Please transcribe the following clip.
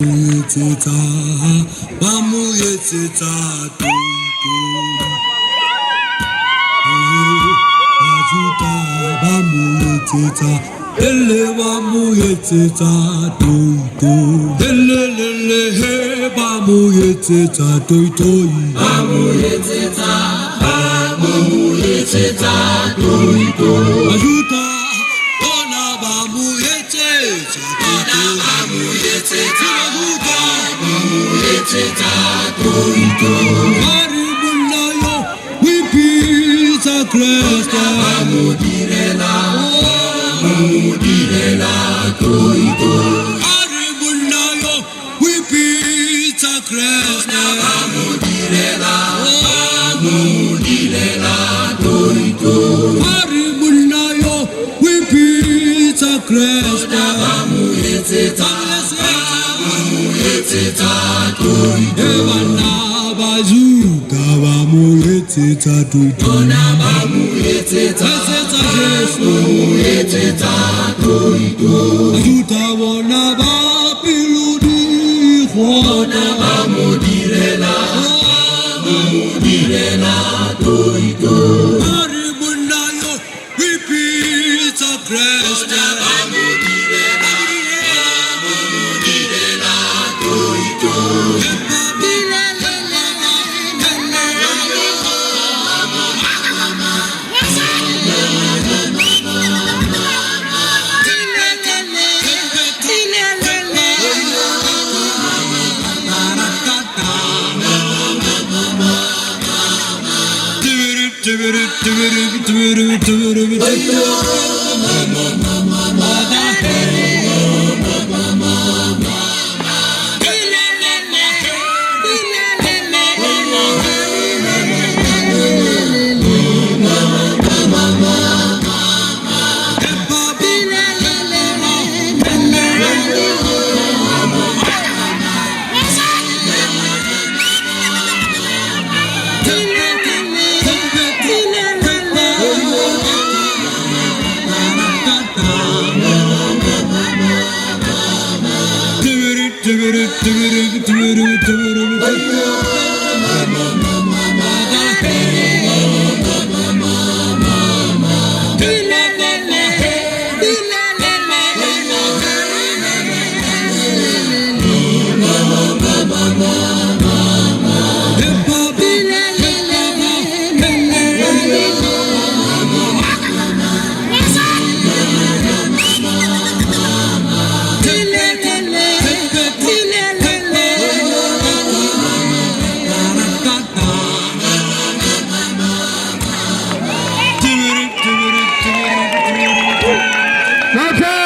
Yeteta, bamu yeteta, ajuta, bamu yeteta, ele bamu yeteta, ele he, bamu yeteta, bamu yeteta, ajuta, ona bamu yeteta, bamu yeteta. Maribunayo, we peace a Christ. Maribunayo, we peace a Christ. Maribunayo, we peace a Christ. Evana bazuka bamuleteta tuitona bamuleteta Jesu bamuleteta ajuta wona bapiludi khona bamudirela toito aribunayo wipita Christ Okay.